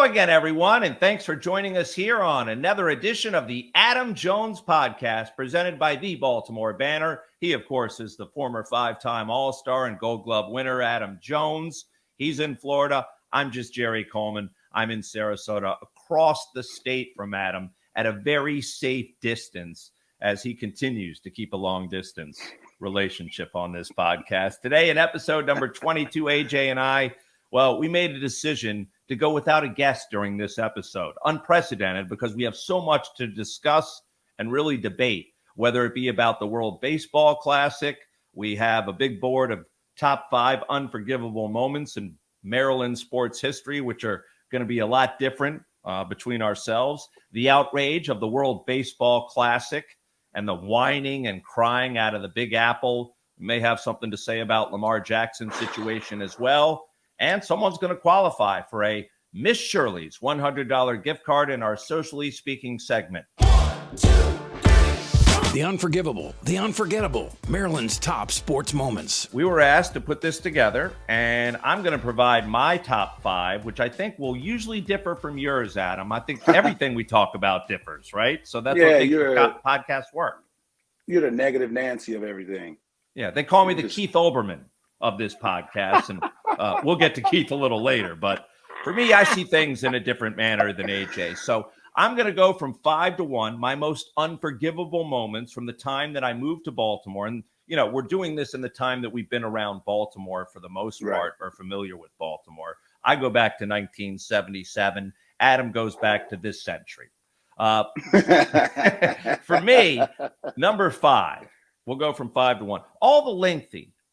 again, everyone, and thanks for joining us here on another edition of the Adam Jones Podcast, presented by the Baltimore Banner. He, of course, is the former five-time All-Star and Gold Glove winner, Adam Jones. He's in Florida. I'm just Jerry Coleman. I'm in Sarasota, across the state from Adam, at a very safe distance as he continues to keep a long-distance relationship on this podcast. Today, in episode number 22, AJ and I, well, we made a decision to go without a guest during this episode. Unprecedented, because we have so much to discuss and really debate, whether it be about the World Baseball Classic. We have a big board of top 5 unforgivable moments in Maryland sports history, which are going to be a lot different between ourselves. The outrage of the World Baseball Classic and the whining and crying out of the Big Apple. We may have something to say about Lamar Jackson's situation as well. And someone's going to qualify for a Miss Shirley's $100 gift card in our Socially Speaking segment. 1, 2, 3. The unforgivable, the unforgettable, Maryland's top sports moments. We were asked to put this together, and I'm going to provide my top 5, which I think will usually differ from yours, Adam. I think everything we talk about differs, right? So that's what makes podcasts work. You're the negative Nancy of everything. Yeah, they call me the Keith Olbermann of this podcast, and we'll get to Keith a little later. But for me, I see things in a different manner than AJ. So I'm going to go from 5 to 1, my most unforgivable moments from the time that I moved to Baltimore. And, you know, we're doing this in the time that we've been around Baltimore for the most part, or familiar with Baltimore. I go back to 1977. Adam goes back to this century. For me, number 5, we'll go from 5 to 1.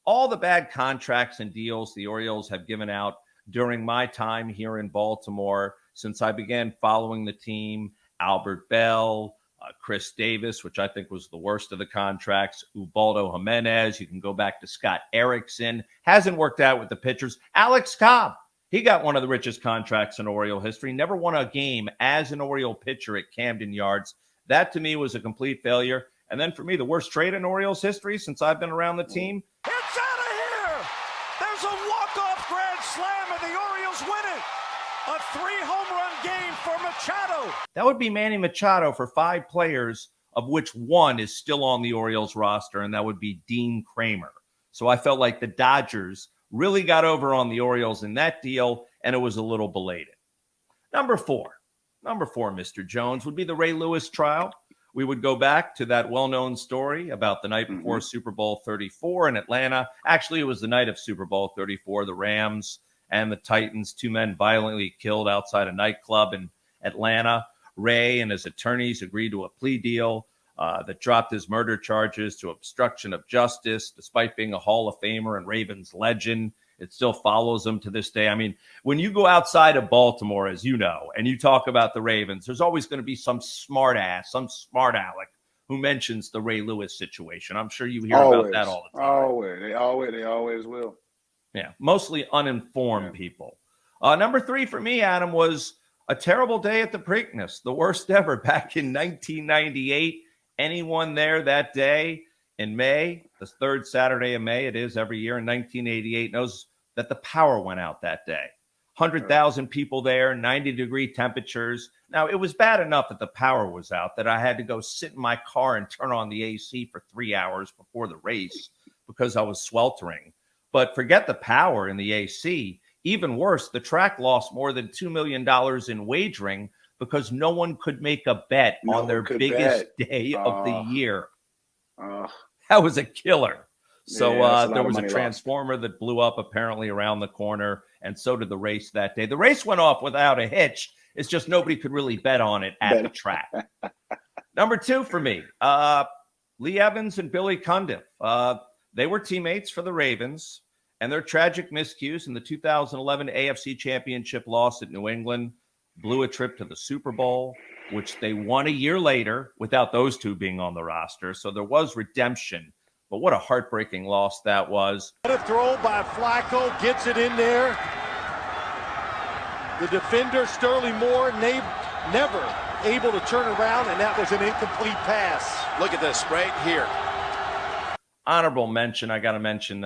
All the bad contracts and deals the Orioles have given out during my time here in Baltimore since I began following the team. Albert Bell, Chris Davis, which I think was the worst of the contracts, Ubaldo Jimenez. You can go back to Scott Erickson. Hasn't worked out with the pitchers. Alex Cobb, he got one of the richest contracts in Oriole history. Never won a game as an Oriole pitcher at Camden Yards. That, to me, was a complete failure. And then for me, the worst trade in Orioles history since I've been around the team. It's out of here! There's a walk-off grand slam, and the Orioles win it! A 3-home run game for Machado! That would be Manny Machado for 5 players, of which one is still on the Orioles roster, and that would be Dean Kramer. So I felt like the Dodgers really got over on the Orioles in that deal, and it was a little belated. Number 4, Mr. Jones, would be the Ray Lewis trial. We would go back to that well-known story about the night before Super Bowl 34 in Atlanta. Actually, it was the night of Super Bowl 34. The Rams and the Titans, 2 men violently killed outside a nightclub in Atlanta. Ray and his attorneys agreed to a plea deal that dropped his murder charges to obstruction of justice. Despite being a Hall of Famer and Ravens legend, it still follows him to this day. I mean, when you go outside of Baltimore, as you know, and you talk about the Ravens, there's always going to be some smart ass, some smart aleck who mentions the Ray Lewis situation. I'm sure you hear about that all the time. They always will. Yeah, mostly uninformed people. Number 3 for me, Adam, was a terrible day at the Preakness, the worst ever back in 1998. Anyone there that day in May, the 3rd Saturday of May, it is every year in 1988, knows that the power went out that day. 100,000 people there, 90-degree temperatures. Now, it was bad enough that the power was out that I had to go sit in my car and turn on the AC for 3 hours before the race because I was sweltering. But forget the power and the AC. Even worse, the track lost more than $2 million in wagering because no one could make a bet on their biggest day of the year. That was a killer. So there was a transformer that blew up apparently around the corner, and so did the race that day. The race went off without a hitch. It's just nobody could really bet on it at the track. Number 2 for me, Lee Evans and Billy Cundiff. They were teammates for the Ravens, and their tragic miscues in the 2011 AFC Championship loss at New England blew a trip to the Super Bowl, which they won a year later without those 2 being on the roster. So there was redemption, but what a heartbreaking loss that was. A throw by Flacco, gets it in there. The defender, Sterling Moore, never able to turn around, and that was an incomplete pass. Look at this right here. Honorable mention, I got to mention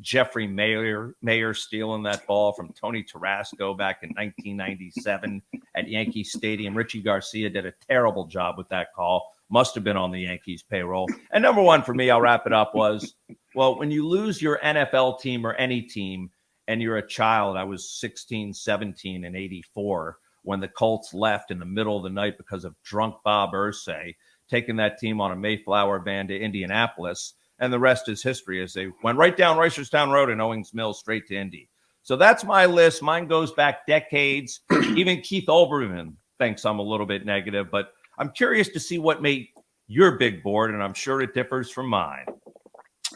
Jeffrey Mayer stealing that ball from Tony Tarasco back in 1997 at Yankee Stadium. Richie Garcia did a terrible job with that call. Must have been on the Yankees payroll. And number one for me, I'll wrap it up, was, well, when you lose your NFL team or any team and you're a child, I was 16, 17 in 84 when the Colts left in the middle of the night because of drunk Bob Irsay, taking that team on a Mayflower van to Indianapolis. And the rest is history, as they went right down Reisterstown Road in Owings Mills straight to Indy. So that's my list. Mine goes back decades. Even Keith Olbermann thinks I'm a little bit negative, but I'm curious to see what made your big board, and I'm sure it differs from mine.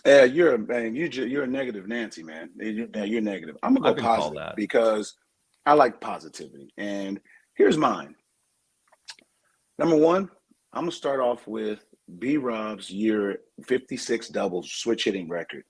Yeah, you're a negative Nancy, man. You're negative. I'm gonna go positive because I like positivity. And here's mine. Number one, I'm gonna start off with B-Rob's year 56 doubles switch hitting record.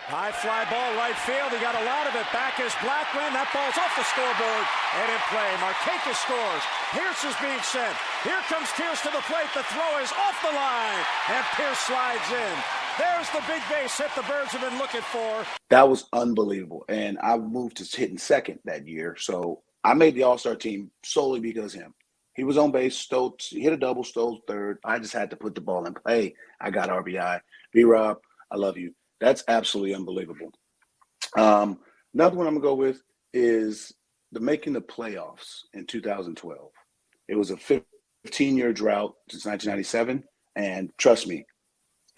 High fly ball right field. He got a lot of it. Back is Blackman. That ball's off the scoreboard and in play. Markakis scores. Pierce is being sent. Here comes Pierce to the plate. The throw is off the line, and Pierce slides in. There's the big base hit the Birds have been looking for. That was unbelievable. And I moved to hitting second that year. So I made the All-Star team solely because of him. He was on base, Stokes, he hit a double, Stokes third. I just had to put the ball in play. I got RBI. B-Rob, I love you. That's absolutely unbelievable. Another one I'm going to go with is making the playoffs in 2012. It was a 15-year drought since 1997. And trust me,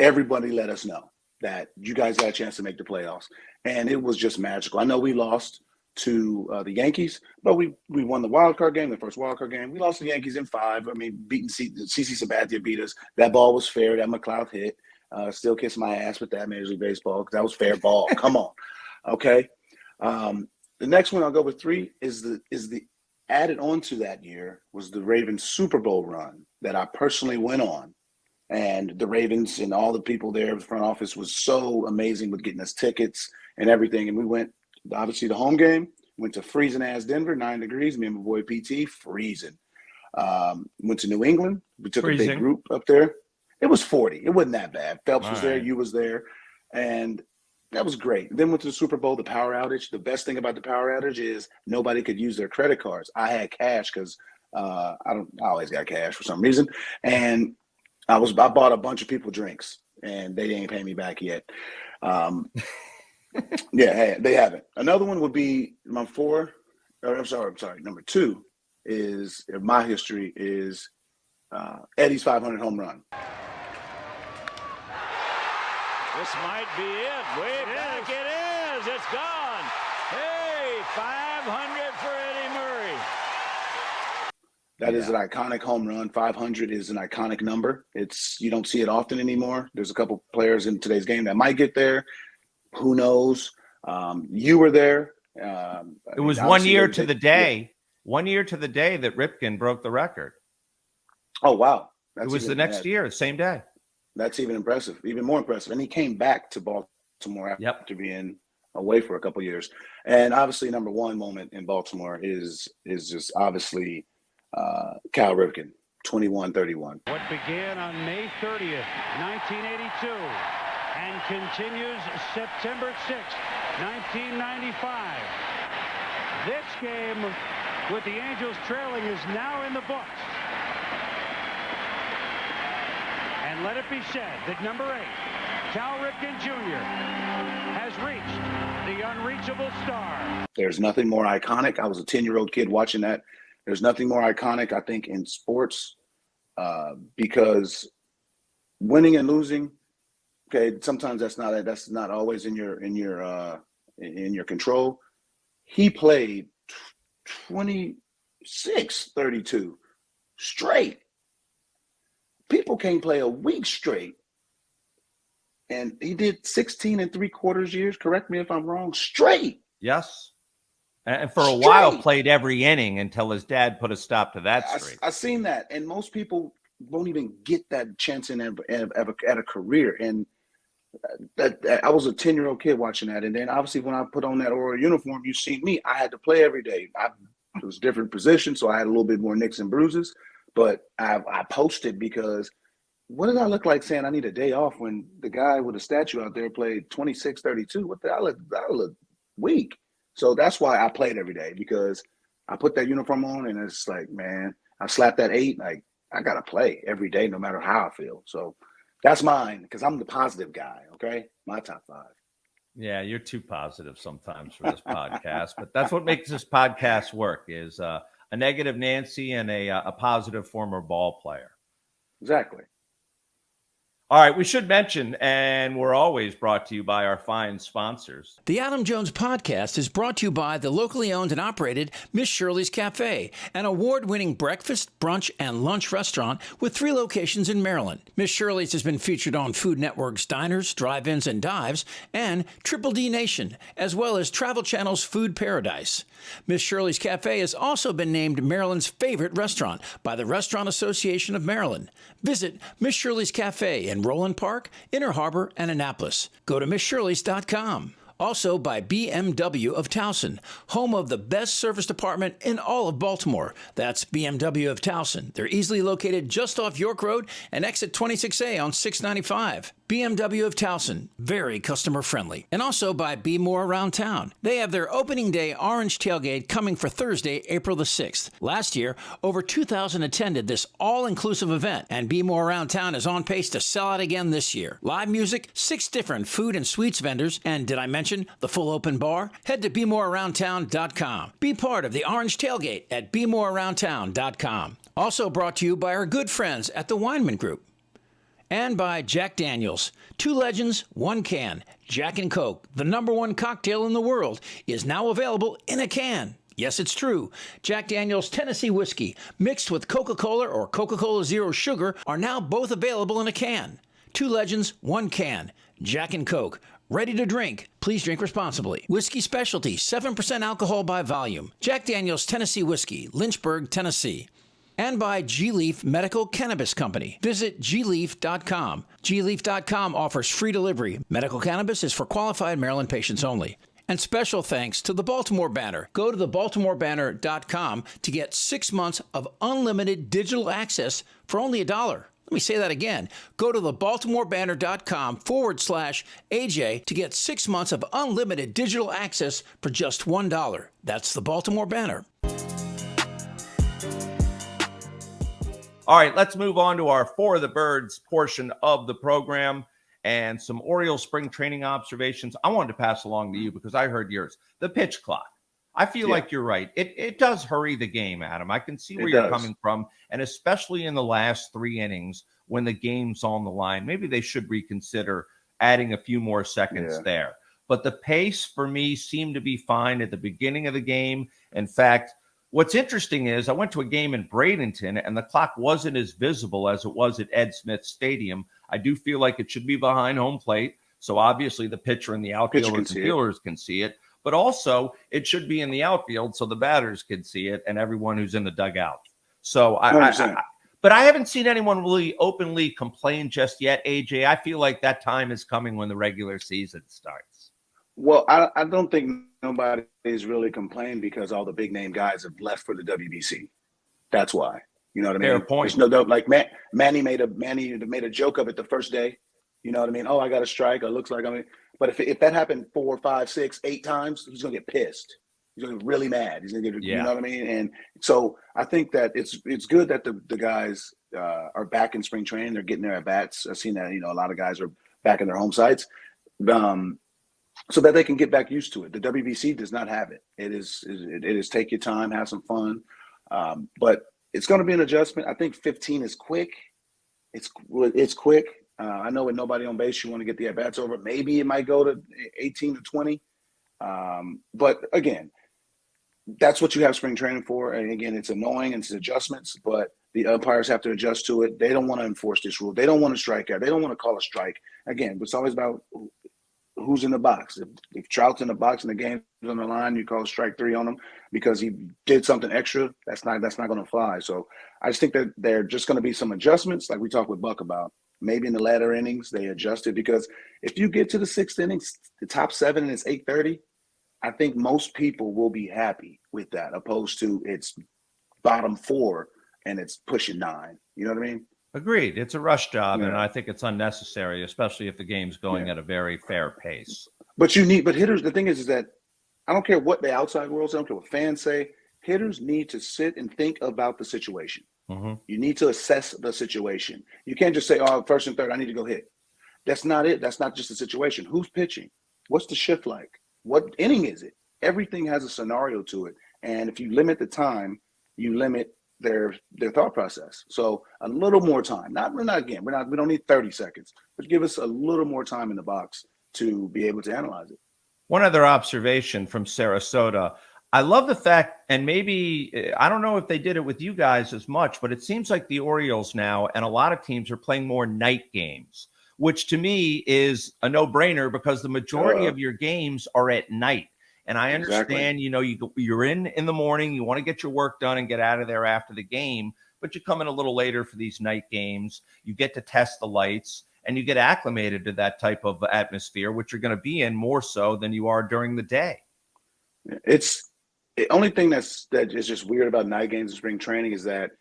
everybody let us know that you guys got a chance to make the playoffs. And it was just magical. I know we lost to the Yankees, but we won the wild card game, the first wild card game. We lost the Yankees in 5. I mean, beating CC Sabathia beat us. That ball was fair. That McLeod hit. Still kiss my ass with that Major League Baseball because that was fair ball. Come on, okay. The next one I'll go with 3 is the added on to that year was the Ravens Super Bowl run that I personally went on, and the Ravens and all the people there in the front office was so amazing with getting us tickets and everything, and we went. Obviously, the home game, went to freezing-ass Denver, 9 degrees. Me and my boy PT, freezing. Went to New England. We took a big group up there. It was 40. It wasn't that bad. Phelps was there. You was there. And that was great. Then went to the Super Bowl, the power outage. The best thing about the power outage is nobody could use their credit cards. I had cash because I always got cash for some reason. And I bought a bunch of people drinks, and they ain't paying me back yet. Yeah, hey, they haven't. Another one would be number 2 is in my history is Eddie's 500 home run. This might be it. Way back it is. It's gone. Hey, 500 for Eddie Murray. That is an iconic home run. 500 is an iconic number. You don't see it often anymore. There's a couple players in today's game that might get there. Who knows? You were there. It was 1 year to the day. Yeah. 1 year to the day that Ripken broke the record. Oh, wow. It was the next year, same day. That's even impressive, even more impressive. And he came back to Baltimore after being away for a couple of years. And obviously, number one moment in Baltimore is just obviously Cal Ripken, 21-31. What began on May 30th, 1982. And continues September 6th, 1995. This game with the Angels trailing is now in the books. And let it be said that number 8, Cal Ripken Jr. has reached the unreachable star. There's nothing more iconic. I was a 10-year-old kid watching that. There's nothing more iconic, I think, in sports because winning and losing, okay, sometimes that's not always in your control. He played 26-32 straight. People can't play a week straight. And he did 16 3/4 years, correct me if I'm wrong, straight. Yes. And for a while played every inning until his dad put a stop to that streak. I seen that. And most people won't even get that chance at a career. And that I was a 10-year-old kid watching that. And then obviously when I put on that Oriole uniform, you see me, I had to play every day. It was different positions, so I had a little bit more nicks and bruises. But I posted because what did I look like saying I need a day off when the guy with a statue out there played 26-32? What the I look weak. So that's why I played every day, because I put that uniform on and it's like, man, I slapped that 8. Like, I got to play every day no matter how I feel. So that's mine, because I'm the positive guy, okay? My top 5. Yeah, you're too positive sometimes for this podcast, but that's what makes this podcast work, is a negative Nancy and a positive former ball player. Exactly. All right, we should mention, and we're always brought to you by our fine sponsors. The Adam Jones Podcast is brought to you by the locally owned and operated Miss Shirley's Cafe, an award-winning breakfast, brunch, and lunch restaurant with 3 locations in Maryland. Miss Shirley's has been featured on Food Network's Diners, Drive-Ins, and Dives, and Triple D Nation, as well as Travel Channel's Food Paradise. Miss Shirley's Cafe has also been named Maryland's favorite restaurant by the Restaurant Association of Maryland. Visit Miss Shirley's Cafe in Roland Park, Inner Harbor, and Annapolis. Go to MissShirleys.com. Also by BMW of Towson, home of the best service department in all of Baltimore. That's BMW of Towson. They're easily located just off York Road and exit 26A on 695. BMW of Towson, very customer friendly. And also by Be More Around Town. They have their opening day orange tailgate coming for Thursday, April the 6th. Last year, over 2,000 attended this all-inclusive event, and Be More Around Town is on pace to sell out again this year. Live music, 6 different food and sweets vendors, and did I mention the full open bar? Head to BeMoreAroundTown.com. Be part of the orange tailgate at BeMoreAroundTown.com. Also brought to you by our good friends at the Weinman Group. And by Jack Daniels. 2 legends, 1 can. Jack and Coke, the #1 cocktail in the world, is now available in a can. Yes, it's true. Jack Daniels Tennessee Whiskey, mixed with Coca-Cola or Coca-Cola Zero Sugar, are now both available in a can. 2 legends, 1 can. Jack and Coke. Ready to drink. Please drink responsibly. Whiskey Specialty, 7% alcohol by volume. Jack Daniels Tennessee Whiskey, Lynchburg, Tennessee. And by G-Leaf Medical Cannabis Company. Visit gleaf.com. gleaf.com offers free delivery. Medical cannabis is for qualified Maryland patients only. And special thanks to the Baltimore Banner. Go to thebaltimorebanner.com to get 6 months of unlimited digital access for only $1. Let me say that again. Go to thebaltimorebanner.com/AJ to get 6 months of unlimited digital access for just $1. That's the Baltimore Banner. All right, let's move on to our For the Birds portion of the program and some Orioles spring training observations. I wanted to pass along to you because I heard yours. The pitch clock. I feel like you're right. It does hurry the game, Adam. I can see where you're coming from, and especially in the last 3 innings when the game's on the line. Maybe they should reconsider adding a few more seconds there. But the pace for me seemed to be fine at the beginning of the game. In fact, what's interesting is I went to a game in Bradenton, and the clock wasn't as visible as it was at Ed Smith Stadium. I do feel like it should be behind home plate, so obviously the pitcher and the outfielders and fielders can see it. But also it should be in the outfield so the batters can see it and everyone who's in the dugout. So but I haven't seen anyone really openly complain just yet, AJ. I feel like that time is coming when the regular season starts. Well, I don't think nobody is really complaining because all the big name guys have left for the WBC. That's why. You know what I mean? Fair point. There's no, like Manny made a joke of it the first day. You know what I mean? Oh, I got a strike. It looks like but if that happened 4, 5, 6, 8 times, he's gonna get pissed. He's gonna get really mad. He's gonna get, you know what I mean? And so I think that it's good that the guys are back in spring training. They're getting their at bats. I've seen that. A lot of guys are back in their home sites. So that they can get back used to it. The WBC does not have it. It is take your time, have some fun, but it's going to be an adjustment. I think 15 is quick. It's quick. I know with nobody on base, you want to get the at bats over. Maybe it might go to 18 to 20. But again, that's what you have spring training for. And again, it's annoying and it's adjustments, but the umpires have to adjust to it. They don't want to enforce this rule. They don't want to strike out. They don't want to call a strike. Again, it's always about who's in the box. If Trout's in the box and the game's on the line, you call strike 3 on him because he did something extra. That's not going to fly. So I just think that there are just going to be some adjustments, like we talked with Buck about. Maybe in the latter innings they adjusted, because if you get to the 6th innings, the top 7 and it's 8:30, I think most people will be happy with that, opposed to it's bottom 4 and it's pushing 9. You know what I mean? Agreed. It's a rush job, Yeah. and I think it's unnecessary, especially if the game's going at a very fair pace. But hitters, the thing is that I don't care what the outside world says, I don't care what fans say. Hitters need to sit and think about the situation. Mm-hmm. You need to assess the situation. You can't just say, oh, first and third, I need to go hit. That's not it. That's not just the situation. Who's pitching? What's the shift like? What inning is it? Everything has a scenario to it. And if you limit the time, you limit their thought process. So a little more time. We don't need 30 seconds, but give us a little more time in the box to be able to analyze it. One other observation from Sarasota. I love the fact, and maybe, I don't know if they did it with you guys as much, but it seems like the Orioles now and a lot of teams are playing more night games, which to me is a no-brainer because the majority of your games are at night. And I understand, you're in the morning, you want to get your work done and get out of there after the game, but you come in a little later for these night games. You get to test the lights and you get acclimated to that type of atmosphere, which you're going to be in more so than you are during the day. It's the only thing that is just weird about night games and spring training is that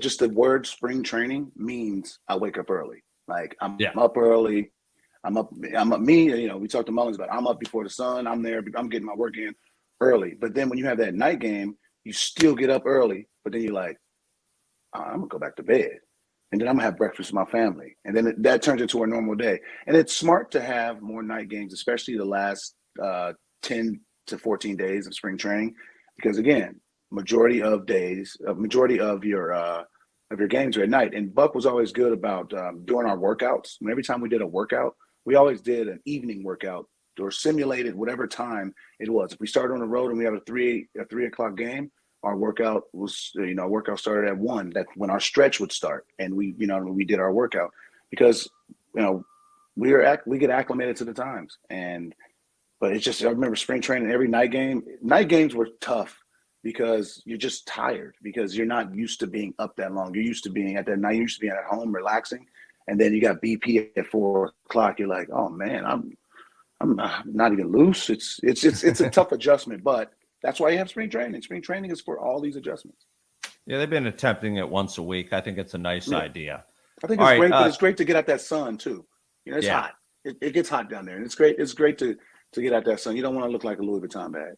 just the word spring training means I wake up early. Like I'm up early. I'm up. We talked to Mullins about I'm up before the sun. I'm there. I'm getting my work in early. But then when you have that night game, you still get up early. But then you're like, I'm gonna go back to bed, and then I'm gonna have breakfast with my family, and then that turns into a normal day. And it's smart to have more night games, especially the last 10 to 14 days of spring training, because again, majority of your games are at night. And Buck was always good about doing our workouts. And every time we did a workout, we always did an evening workout or simulated whatever time it was. If we started on the road and we have a 3 o'clock game, our workout was, our workout started at 1. That's when our stretch would start. And we did our workout because, we get acclimated to the times. But it's just, I remember spring training, every night games were tough because you're just tired because you're not used to being up that long. You're used to being at that night. You're used to being at home relaxing. And then you got BP at 4 o'clock. You're like, oh man, I'm not even loose. It's a tough adjustment, but that's why you have spring training. Spring training is for all these adjustments. Yeah, they've been attempting it once a week. I think it's a nice idea. I think it's great, but it's great to get at that sun too. It's hot. It gets hot down there, and it's great. It's great to get at that sun. You don't want to look like a Louis Vuitton bag.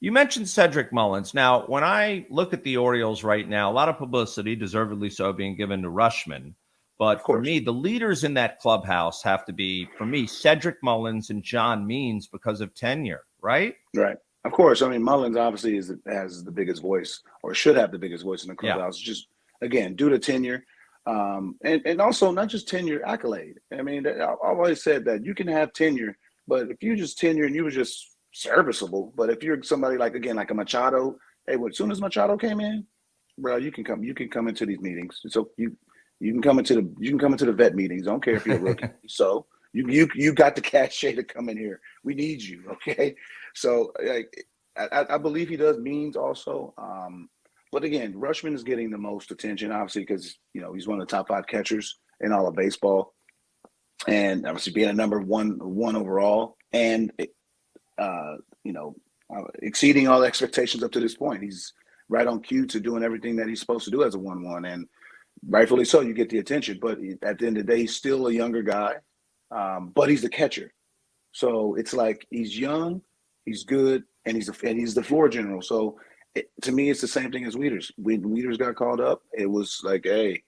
You mentioned Cedric Mullins. Now, when I look at the Orioles right now, a lot of publicity, deservedly so, being given to Rushman. But for me, the leaders in that clubhouse have to be, for me, Cedric Mullins and John Means because of tenure, right? Right. Of course. I mean, Mullins obviously has the biggest voice, or should have the biggest voice in the clubhouse. Yeah. Just, again, due to tenure. And also not just tenure, accolade. I mean, I've always said that you can have tenure, but if you just tenure and you were just serviceable, but if you're somebody like a Machado, as soon as Machado came in, bro, you can come into these meetings. So you can come into the vet meetings. I don't care if you're a rookie. So you got the cachet to come in here. We need you, okay? So I believe he does Means also. But again, Rushman is getting the most attention, obviously, because he's one of the top 5 catchers in all of baseball, and obviously being a number one overall, and exceeding all the expectations up to this point. He's right on cue to doing everything that he's supposed to do as a 1-1, and rightfully so. You get the attention, but at the end of the day, he's still a younger guy, but he's the catcher. So it's like he's young, he's good, and he's the floor general. So to me, it's the same thing as Wieters. When Wieters got called up, it was like, hey,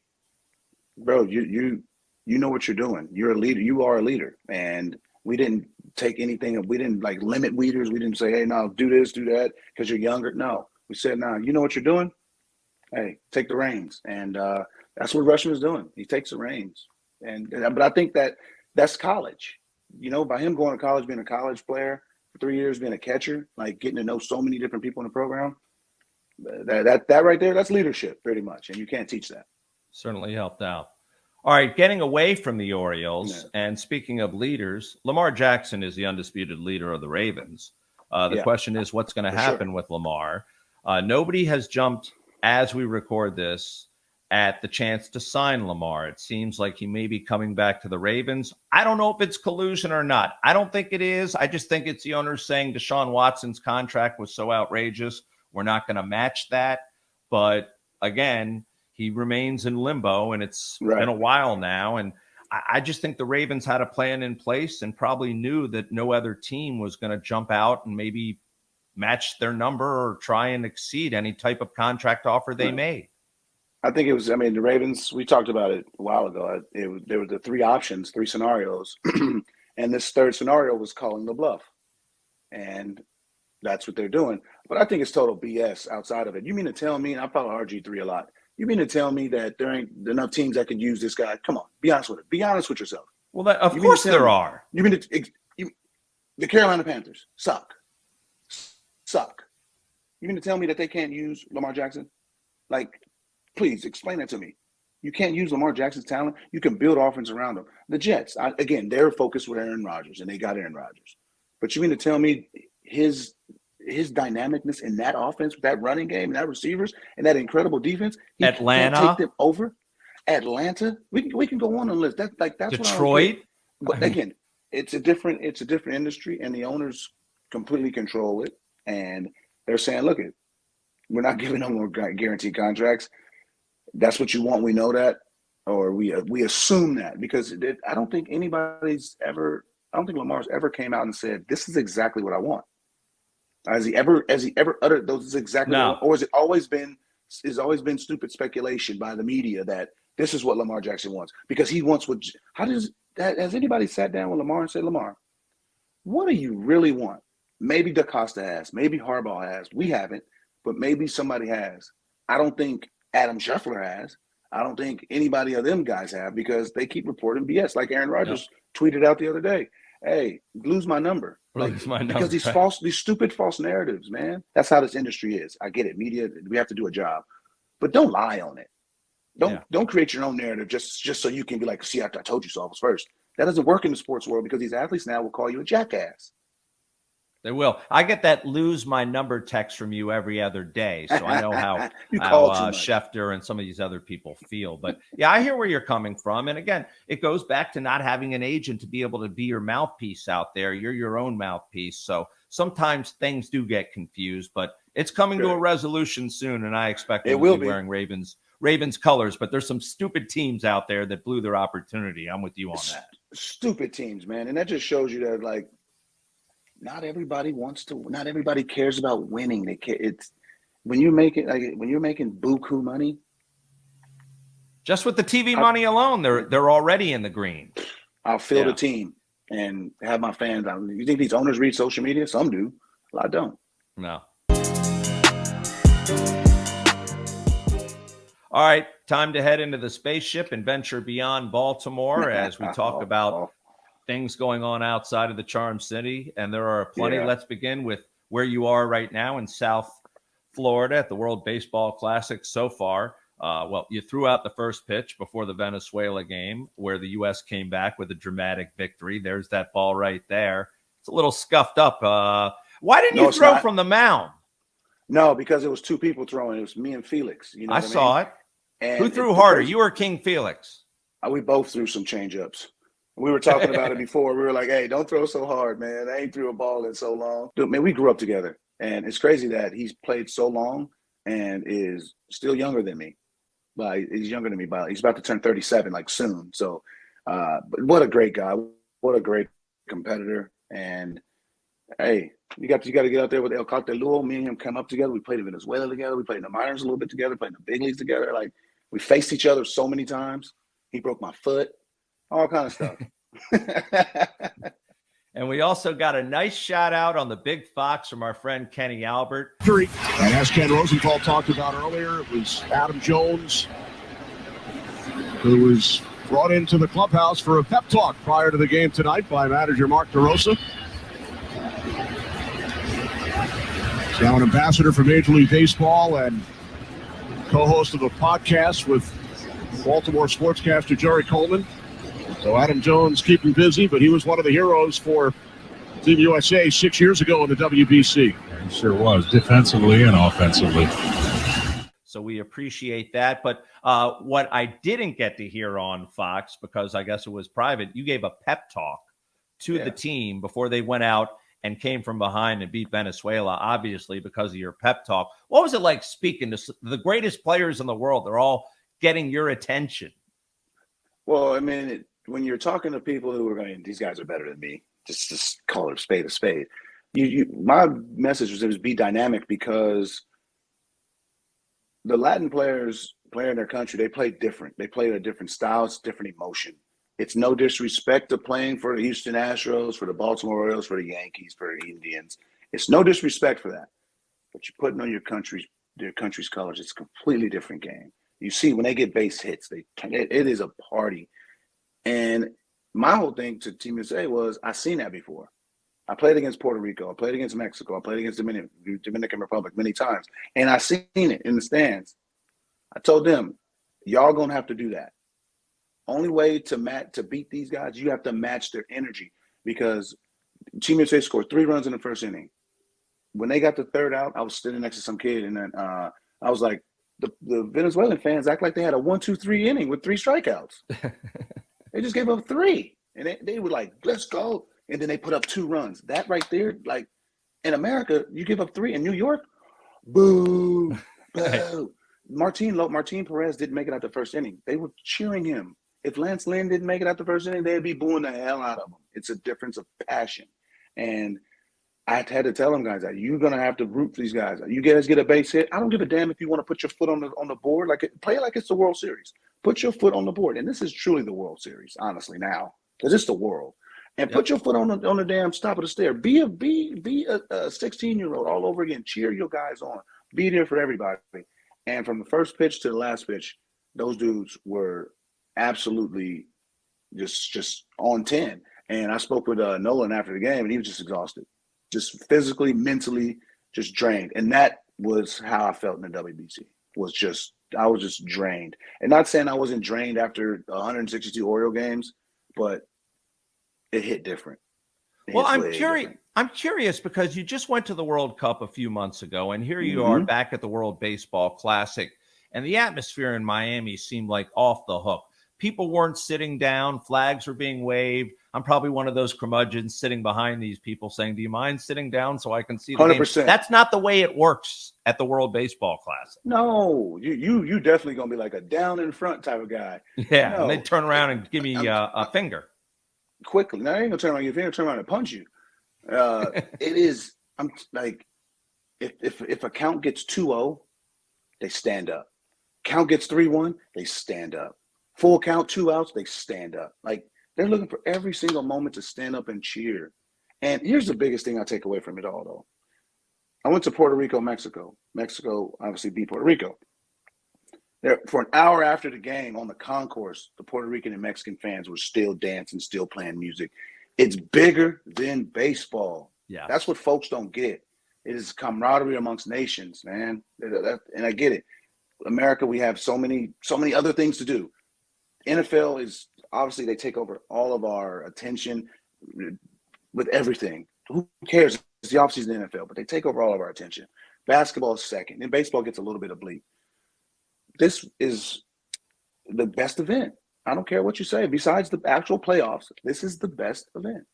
bro, you know what you're doing. You're a leader. You are a leader. And we didn't take anything. We didn't limit Wieters. We didn't say, hey, no, do this, do that because you're younger. No, we said, no, you know what you're doing. Hey, take the reins. And that's what Rushman is doing. He takes the reins. But I think that's college. By him going to college, being a college player for 3 years, being a catcher, getting to know so many different people in the program, that right there, that's leadership pretty much. And you can't teach that. Certainly helped out. All right, getting away from the Orioles, and speaking of leaders, Lamar Jackson is the undisputed leader of the Ravens. The question is, what's going to happen with Lamar? Nobody has jumped, as we record this, at the chance to sign Lamar. It seems like he may be coming back to the Ravens. I don't know if it's collusion or not. I don't think it is. I just think it's the owners saying Deshaun Watson's contract was so outrageous, we're not going to match that. But again, he remains in limbo, and it's Right. been a while now. And I just think the Ravens had a plan in place and probably knew that no other team was going to jump out and maybe match their number or try and exceed any type of contract offer they made. I think it was, I mean, the Ravens, we talked about it a while ago. There were the three options, three scenarios. And this third scenario was calling the bluff. And that's what they're doing. But I think it's total BS outside of it. You mean to tell me, and I follow RG3 a lot, you mean to tell me that there ain't enough teams that could use this guy? Come on, be honest with it. Be honest with yourself. Well, of course there are. You mean the Carolina Panthers suck. You mean to tell me that they can't use Lamar Jackson? Like, please explain that to me. You can't use Lamar Jackson's talent. You can build offense around him. The Jets, again, they're focused with Aaron Rodgers, and they got Aaron Rodgers. But you mean to tell me his dynamicness in that offense, that running game, and that receivers, and that incredible defense, he Atlanta, can't take them over? Atlanta, we can go on and list. That's Detroit. But again, it's a different industry, and the owners completely control it. And they're saying, look, we're not giving them more guaranteed contracts. That's what you want. We know that, or we assume that, because I don't think Lamar's ever came out and said, this is exactly what I want. Has he ever uttered those is exactly no. what I want? Or has it always been stupid speculation by the media that this is what Lamar Jackson wants? Because he wants has anybody sat down with Lamar and said, Lamar, what do you really want? Maybe DaCosta has, maybe Harbaugh has. We haven't, but maybe somebody has. I don't think Adam Scheffler has. I don't think anybody of them guys have, because they keep reporting BS. Like Aaron Rodgers tweeted out the other day, hey, lose my number. Because these stupid false narratives, man. That's how this industry is. I get it. Media, we have to do a job. But don't lie on it. Don't create your own narrative just so you can be like, see, I told you so I was first. That doesn't work in the sports world, because these athletes now will call you a jackass. They will. I get that lose my number text from you every other day, so I know how Schefter and some of these other people feel. But yeah, I hear where you're coming from. And again, it goes back to not having an agent to be able to be your mouthpiece out there. You're your own mouthpiece. So sometimes things do get confused, but it's coming to a resolution soon, and I expect them to be wearing Ravens colors. But there's some stupid teams out there that blew their opportunity. I'm with you on that. Stupid teams, man. And that just shows you that, like, not everybody cares about winning. It's when you're making buku money. Just with the TV money alone, they're already in the green. I'll field a team and have my fans. You think these owners read social media? Some do. A lot don't. No. All right, time to head into the spaceship and venture beyond Baltimore as we talk about things going on outside of the Charm City, and there are plenty. Let's begin with where you are right now in South Florida at the World Baseball Classic so far. Well, you threw out the first pitch before the Venezuela game where the U.S. came back with a dramatic victory. There's that ball right there. It's a little scuffed up. Why didn't you throw from the mound? No, because it was two people throwing. It was me and Felix. You know, I saw it. And who threw harder, you or King Felix? We both threw some change-ups. We were talking about it before. We were like, hey, don't throw so hard, man. I ain't threw a ball in so long. Dude, man, we grew up together. And it's crazy that he's played so long and is still younger than me. But he's younger than me. He's about to turn 37 like soon. So, but what a great guy. What a great competitor. And, hey, you got to get out there with El Carteluo. Me and him come up together. We played in Venezuela together. We played in the minors a little bit together. Played in the big leagues together. Like, we faced each other so many times. He broke my foot. All kind of stuff. And we also got a nice shout out on the Big Fox from our friend Kenny Albert. And as Ken Rosenthal talked about earlier, it was Adam Jones who was brought into the clubhouse for a pep talk prior to the game tonight by manager Mark DeRosa. He's now an ambassador for Major League Baseball and co-host of a podcast with Baltimore sportscaster Jerry Coleman. So Adam Jones keeping busy, but he was one of the heroes for Team USA 6 years ago in the WBC. He sure was, defensively and offensively. So we appreciate that. But what I didn't get to hear on Fox, because I guess it was private, you gave a pep talk to the team before they went out and came from behind and beat Venezuela, obviously because of your pep talk. What was it like speaking to the greatest players in the world? They're all getting your attention? Well, I mean, when you're talking to people who are going, these guys are better than me, just call it a spade a spade. My message was be dynamic, because the Latin players play in their country. They play different. They play a different style. It's different emotion. It's no disrespect to playing for the Houston Astros, for the Baltimore Orioles, for the Yankees, for the Indians. It's no disrespect for that. But you're putting on your country's colors. It's a completely different game. You see, when they get base hits, it is a party. And my whole thing to Team USA was, I've seen that before. I played against Puerto Rico. I played against Mexico. I played against Dominican Republic many times. And I seen it in the stands. I told them, y'all going to have to do that. Only way to beat these guys, you have to match their energy, because Team USA scored 3 runs in the first inning. When they got the third out, I was sitting next to some kid, and then I was like, the Venezuelan fans act like they had a 1-2-3 inning with 3 strikeouts. They just gave up 3, and they were like, let's go. And then they put up 2 runs. That right there, like, in America, you give up 3. In New York, boo, boo. Martin Perez didn't make it out the first inning. They were cheering him. If Lance Lynn didn't make it out the first inning, they'd be booing the hell out of him. It's a difference of passion. And I had to tell them guys that you're going to have to root for these guys. You guys get a base hit. I don't give a damn if you want to put your foot on the board. Play it like it's the World Series. Put your foot on the board. And this is truly the World Series, honestly, now, because it's the world. And put your foot on the damn top of the stair. Be a 16-year-old all over again. Cheer your guys on. Be there for everybody. And from the first pitch to the last pitch, those dudes were absolutely just on 10. And I spoke with Nolan after the game, and he was just exhausted, just physically, mentally, just drained. And that was how I felt in the WBC. I was just drained. And not saying I wasn't drained after 162 Oriole games, but it hit different. Well, I'm curious because you just went to the World Cup a few months ago, and here you are back at the World Baseball Classic, and the atmosphere in Miami seemed like off the hook. People weren't sitting down. Flags were being waved. I'm probably one of those curmudgeons sitting behind these people saying, do you mind sitting down so I can see the 100%. Game? That's not the way it works at the World Baseball Classic. No, you definitely going to be like a down in front type of guy. Yeah, no. And they turn around and give me a finger. Quickly. Now, I ain't going to turn around your finger, turn around and punch you. It is, I'm like, if a count gets 2-0, they stand up. Count gets 3-1, they stand up. Full count, 2 outs, they stand up. Like, they're looking for every single moment to stand up and cheer. And here's the biggest thing I take away from it all, though. I went to Puerto Rico, Mexico. Mexico obviously beat Puerto Rico. There, for an hour after the game on the concourse, the Puerto Rican and Mexican fans were still dancing, still playing music. It's bigger than baseball. Yeah, that's what folks don't get. It is camaraderie amongst nations, man. And I get it. America, we have so many other things to do. NFL is obviously, they take over all of our attention with everything. Who cares? It's the offseason in the NFL, but they take over all of our attention. Basketball is second, and baseball gets a little bit of bleep. This is the best event. I don't care what you say. Besides the actual playoffs, this is the best event.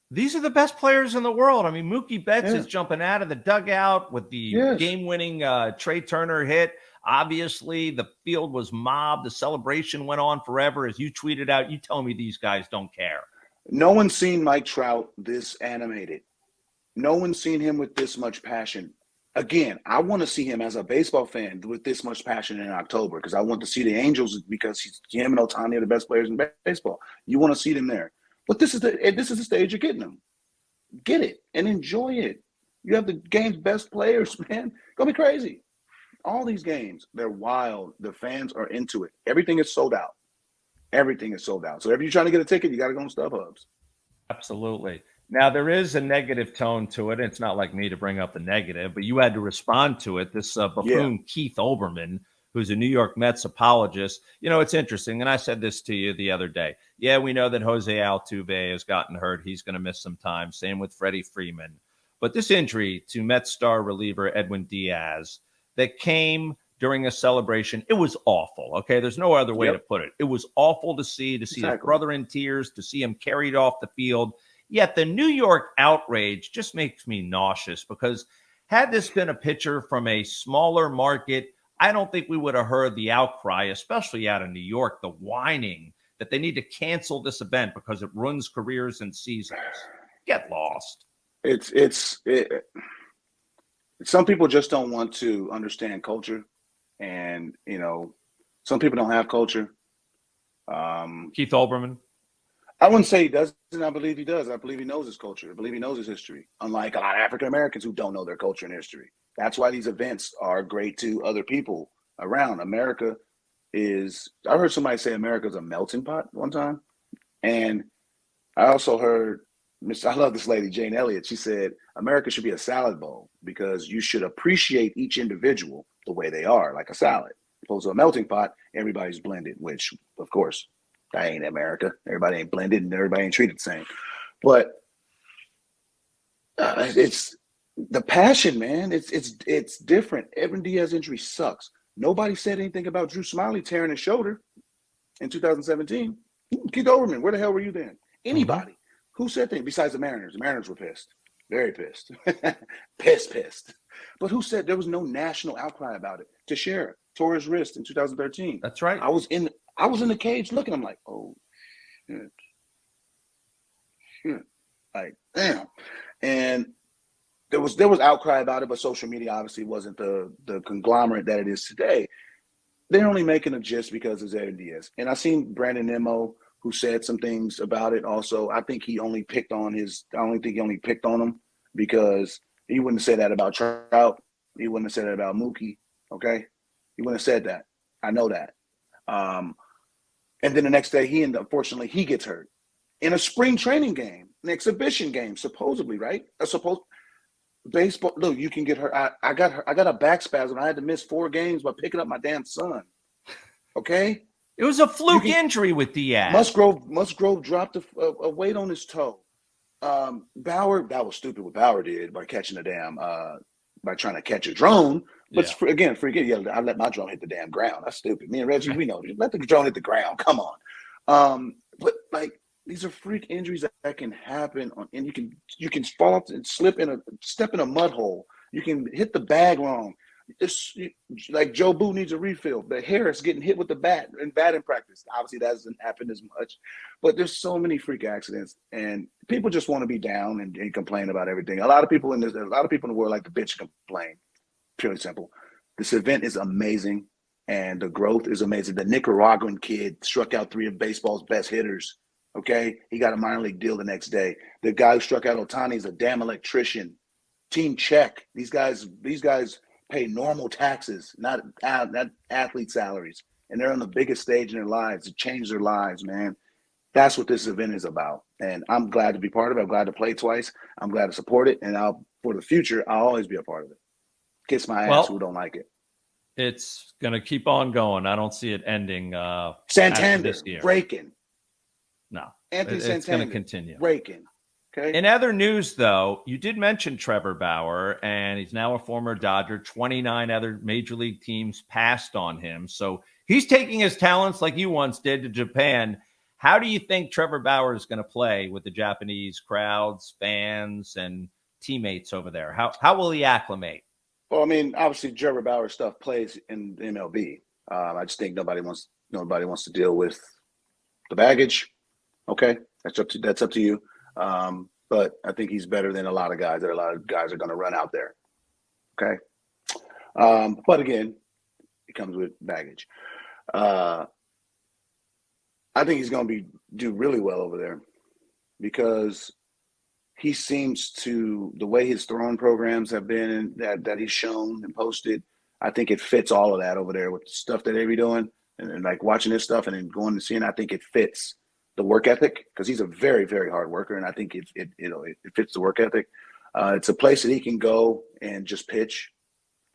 These are the best players in the world. I mean, Mookie Betts is jumping out of the dugout with the game-winning Trey Turner hit. Obviously, the field was mobbed. The celebration went on forever. As you tweeted out, you tell me these guys don't care. No one's seen Mike Trout this animated. No one's seen him with this much passion. Again, I want to see him as a baseball fan with this much passion in October, because I want to see the Angels, because him and Ohtani are the best players in baseball. You want to see them there. But this is the stage you're getting them. Get it and enjoy it. You have the game's best players, man. Go be crazy. All these games, they're wild. The fans are into it. Everything is sold out. Everything is sold out. So if you're trying to get a ticket, you got to go on StubHubs. Absolutely. Now, there is a negative tone to it. It's not like me to bring up the negative, but you had to respond to it. This buffoon, Keith Olbermann, who's a New York Mets apologist. You know, it's interesting, and I said this to you the other day. Yeah, we know that Jose Altuve has gotten hurt. He's going to miss some time. Same with Freddie Freeman. But this injury to Mets star reliever Edwin Diaz that came during a celebration, it was awful, okay? There's no other way to put it. It was awful to see his brother in tears, to see him carried off the field. Yet the New York outrage just makes me nauseous, because had this been a pitcher from a smaller market, I don't think we would have heard the outcry, especially out of New York, the whining that they need to cancel this event because it ruins careers and seasons. Get lost. Some people just don't want to understand culture, and some people don't have culture. Keith Olbermann. I wouldn't say he doesn't. I believe he does. I believe he knows his culture. I believe he knows his history, unlike a lot of African Americans who don't know their culture and history. That's why these events are great to other people around. America is, I heard somebody say America is a melting pot one time. And I also heard, I love this lady, Jane Elliott. She said, America should be a salad bowl because you should appreciate each individual the way they are, like a salad. Opposed to a melting pot, everybody's blended, which, of course, that ain't America. Everybody ain't blended and everybody ain't treated the same. But it's the passion, man. It's different. Evan Diaz injury sucks. Nobody said anything about Drew Smiley tearing his shoulder in 2017. Keith Olbermann, where the hell were you then? Anybody. Who said things besides the Mariners? The Mariners were pissed. Very pissed. pissed. But who said there was no national outcry about it? Teixeira tore his wrist in 2013. That's right. I was in the cage looking. I'm like, oh, shit. Like, damn. And there was outcry about it, but social media obviously wasn't the conglomerate that it is today. They're only making a gist because of Evan Diaz. And I seen Brandon Nimmo, who said some things about it also. I think he only picked on him because he wouldn't have said that about Trout. He wouldn't have said that about Mookie. Okay? He wouldn't have said that. I know that. And then the next day, unfortunately, he gets hurt in a spring training game, an exhibition game, supposedly, right? Baseball. Look, you can get hurt. I got a back spasm. I had to miss 4 games by picking up my damn son. Okay? It was a fluke injury with Diaz. Musgrove dropped a weight on his toe. Bauer, that was stupid what Bauer did by catching by trying to catch a drone. But forget, I let my drone hit the damn ground. That's stupid. Me and Reggie, we know. Let the drone hit the ground. Come on. But like, these are freak injuries that can happen and you can fall off and step in a mud hole. You can hit the bag wrong. Like Joe Boo needs a refill. But Harris getting hit with the bat in batting practice. Obviously, that doesn't happen as much. But there's so many freak accidents, and people just want to be down and complain about everything. A lot of people in the world like to bitch and complain. Purely simple. This event is amazing, and the growth is amazing. The Nicaraguan kid struck out 3 of baseball's best hitters. Okay, he got a minor league deal the next day. The guy who struck out Ohtani is a damn electrician. Team check. These guys pay normal taxes, not athlete salaries, and they're on the biggest stage in their lives to change their lives, man. That's what this event is about, and I'm glad to be part of it. I'm glad to play twice. I'm glad to support it, and for the future, I'll always be a part of it. Kiss my ass who don't like it. It's going to keep on going. I don't see it ending. Santander this year. Breaking. No, Anthony Santander. It's going to continue. Breaking. Okay. In other news, though, you did mention Trevor Bauer, and he's now a former Dodger. 29 other major league teams passed on him. So he's taking his talents like you once did to Japan. How do you think Trevor Bauer is going to play with the Japanese crowds, fans, and teammates over there? How will he acclimate? Well, I mean, obviously, Trevor Bauer stuff plays in MLB. I just think nobody wants to deal with the baggage. Okay, that's up to you. But I think he's better than a lot of guys are going to run out there. Okay. But again, it comes with baggage. I think he's going to do really well over there because he seems to, the way his throwing programs have been that he's shown and posted, I think it fits all of that over there with the stuff that they be doing and like watching this stuff and then going and seeing. I think it fits the work ethic because he's a very, very hard worker, and I think it fits the work ethic. It's a place that he can go and just pitch.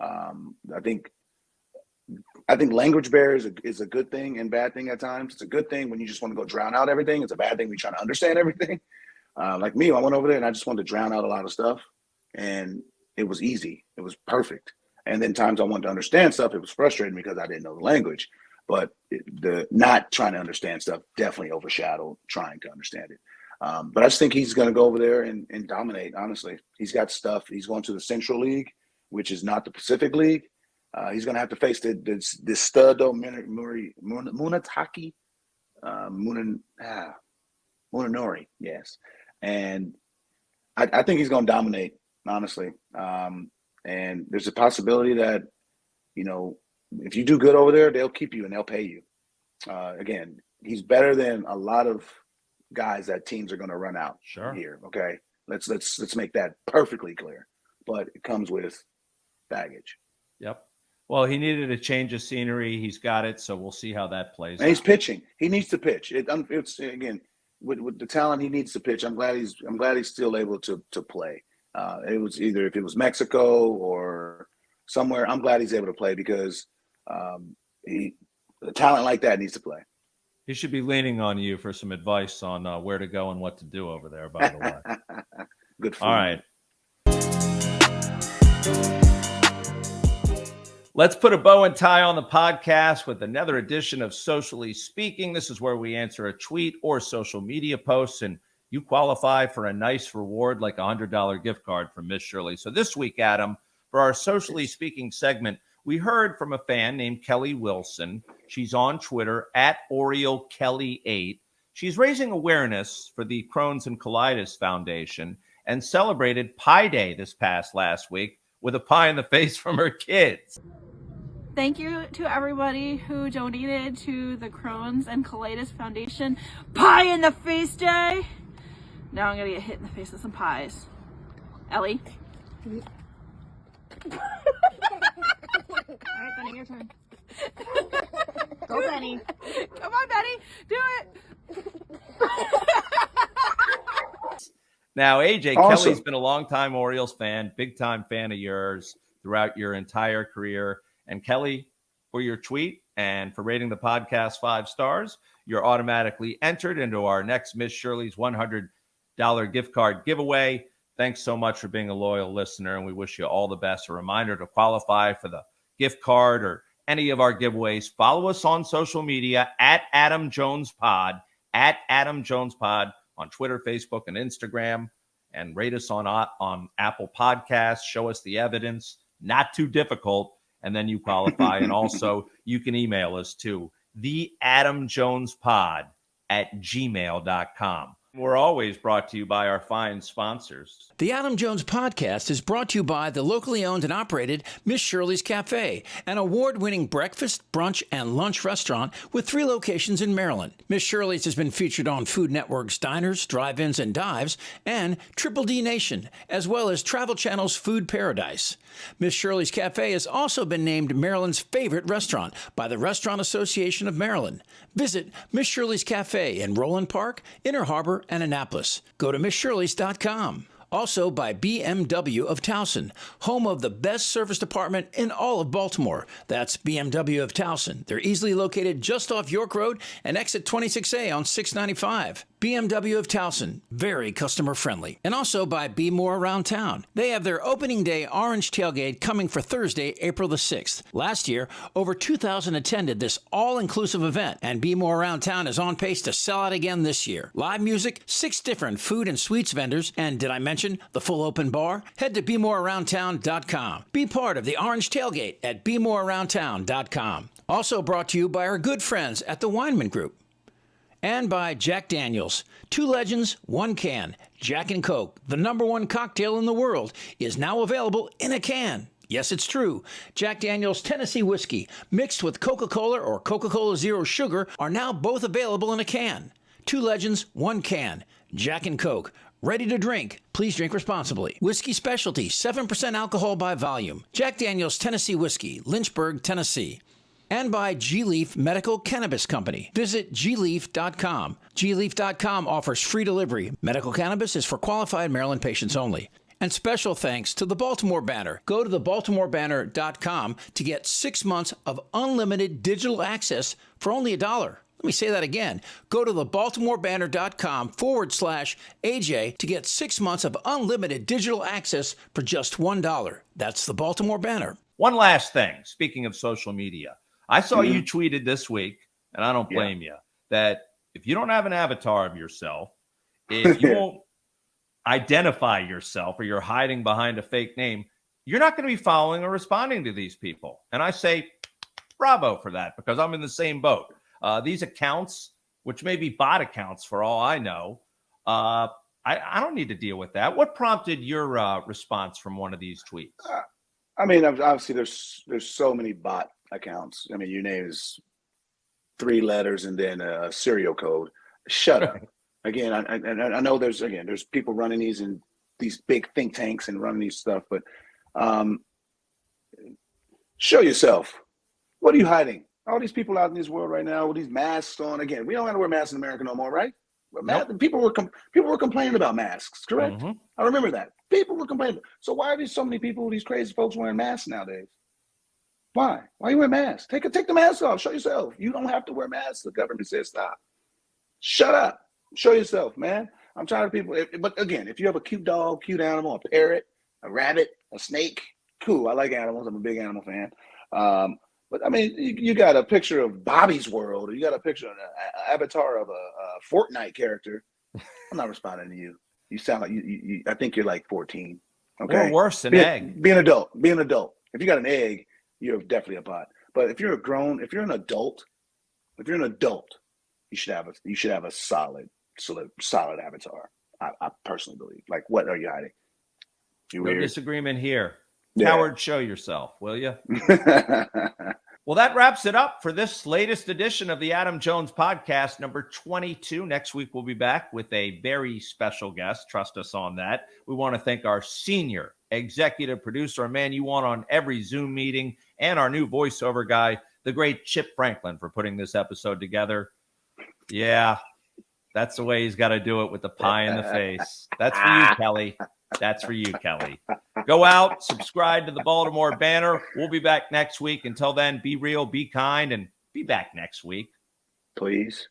I think language barrier is a good thing and bad thing at times. It's a good thing when you just want to go drown out everything. It's a bad thing when you try to understand everything. Like me, I went over there and I just wanted to drown out a lot of stuff, and it was easy. It was perfect. And then times I wanted to understand stuff, it was frustrating because I didn't know the language. But the not trying to understand stuff definitely overshadowed trying to understand it. But I just think he's going to go over there and dominate, honestly. He's got stuff. He's going to the Central League, which is not the Pacific League. He's going to have to face this stud-o Munataki, Munanori, yes. And I think he's going to dominate, honestly. And there's a possibility that, if you do good over there, they'll keep you and they'll pay you. Again, he's better than a lot of guys that teams are going to run out here. Okay, let's make that perfectly clear. But it comes with baggage. Yep. Well, he needed a change of scenery. He's got it, so we'll see how that plays. And he's pitching. He needs to pitch. It's again with the talent, he needs to pitch. I'm glad he's still able to play. It was either if it was Mexico or somewhere. I'm glad he's able to play because a talent like that needs to play. He should be leaning on you for some advice on where to go and what to do over there, by the way. Good for All you. right. Let's put a bow and tie on the podcast with another edition of Socially Speaking. This is where we answer a tweet or social media post, and you qualify for a nice reward like a $100 gift card from Miss Shirley. So this week, Adam, for our Socially Speaking segment, we heard from a fan named Kelly Wilson. She's on Twitter at OrielKelly8. She's raising awareness for the Crohn's and Colitis Foundation and celebrated Pie Day this last week with a pie in the face from her kids. Thank you to everybody who donated to the Crohn's and Colitis Foundation. Pie in the face day! Now I'm gonna get hit in the face with some pies. Ellie? Alright, Benny, your turn. Go, Benny. Come on, Benny. Do it. Now, AJ, Awesome. Kelly's been a longtime Orioles fan, big-time fan of yours throughout your entire career. And Kelly, for your tweet and for rating the podcast 5 stars, you're automatically entered into our next Miss Shirley's $100 gift card giveaway. Thanks so much for being a loyal listener, and we wish you all the best. A reminder to qualify for the gift card or any of our giveaways. Follow us on social media at Adam Jones Pod, on Twitter, Facebook, and Instagram, and rate us on Apple Podcasts. Show us the evidence. Not too difficult, and then you qualify. And also, you can email us to theadamjonespod@gmail.com. We're always brought to you by our fine sponsors. The Adam Jones Podcast is brought to you by the locally owned and operated Miss Shirley's Cafe, an award-winning breakfast, brunch, and lunch restaurant with 3 locations in Maryland. Miss Shirley's has been featured on Food Network's Diners, Drive-Ins, and Dives, and Triple D Nation, as well as Travel Channel's Food Paradise. Miss Shirley's Cafe has also been named Maryland's favorite restaurant by the Restaurant Association of Maryland. Visit Miss Shirley's Cafe in Roland Park, Inner Harbor, and Annapolis. Go to MissShirleys.com. Also by BMW of Towson, home of the best service department in all of Baltimore. That's BMW of Towson. They're easily located just off York Road and exit 26A on 695. BMW of Towson, very customer friendly. And also by Be More Around Town. They have their opening day orange tailgate coming for Thursday, April the 6th. Last year, over 2,000 attended this all-inclusive event, and Be More Around Town is on pace to sell out again this year. Live music, 6 different food and sweets vendors, and did I mention the full open bar? Head to BeMoreAroundTown.com. Be part of the orange tailgate at BeMoreAroundTown.com. Also brought to you by our good friends at the Weinman Group. And by Jack Daniels. 2 legends, 1 can. Jack and Coke, the #1 cocktail in the world, is now available in a can. Yes, it's true. Jack Daniels Tennessee Whiskey, mixed with Coca-Cola or Coca-Cola Zero Sugar, are now both available in a can. 2 legends, 1 can. Jack and Coke. Ready to drink. Please drink responsibly. Whiskey Specialty, 7% alcohol by volume. Jack Daniels Tennessee Whiskey, Lynchburg, Tennessee. And by G-Leaf Medical Cannabis Company. Visit gleaf.com. gleaf.com offers free delivery. Medical cannabis is for qualified Maryland patients only. And special thanks to the Baltimore Banner. Go to thebaltimorebanner.com to get 6 months of unlimited digital access for only $1. Let me say that again. Go to thebaltimorebanner.com/AJ to get 6 months of unlimited digital access for just $1. That's the Baltimore Banner. One last thing. Speaking of social media, I saw you tweeted this week, and I don't blame you, that if you don't have an avatar of yourself, if you won't identify yourself or you're hiding behind a fake name, you're not going to be following or responding to these people. And I say, bravo for that, because I'm in the same boat. These accounts, which may be bot accounts for all I know, I don't need to deal with that. What prompted your response from one of these tweets? I mean, obviously there's so many bot accounts. I mean, your name is 3 letters and then a serial code. Shut up. Again, I know there's people running these big think tanks and running these stuff, but show yourself. What are you hiding? All these people out in this world right now with these masks on. Again, we don't have to wear masks in America no more, right? Nope. People were complaining about masks, correct? Mm-hmm. I remember that. People were complaining. So why are there so many people, these crazy folks, wearing masks nowadays? Why? Why are you wearing masks? Take the mask off. Show yourself. You don't have to wear masks. The government says stop. Shut up. Show yourself, man. I'm tired of people. But again, if you have a cute dog, cute animal, a parrot, a rabbit, a snake, cool. I like animals. I'm a big animal fan. But I mean, you got a picture of Bobby's World, or you got a picture of an avatar of a Fortnite character. I'm not responding to you. You sound like you I think you're like 14. Okay. Or worse, an egg. Be an adult. Be an adult. If you got an egg, you're definitely a bot. But if you're an adult, you should have a solid avatar. I personally believe. Like, what are you hiding? You no weird? Disagreement here. Yeah. Howard, show yourself, will you? Well, that wraps it up for this latest edition of the Adam Jones Podcast, number 22. Next week, we'll be back with a very special guest. Trust us on that. We want to thank our senior executive producer, a man you want on every Zoom meeting, and our new voiceover guy, the great Chip Franklin, for putting this episode together. Yeah, that's the way he's got to do it, with the pie in the face. That's for you, Kelly. That's for you, Kelly. Go out, subscribe to the Baltimore Banner. We'll be back next week. Until then, be real, be kind, and be back next week. Please.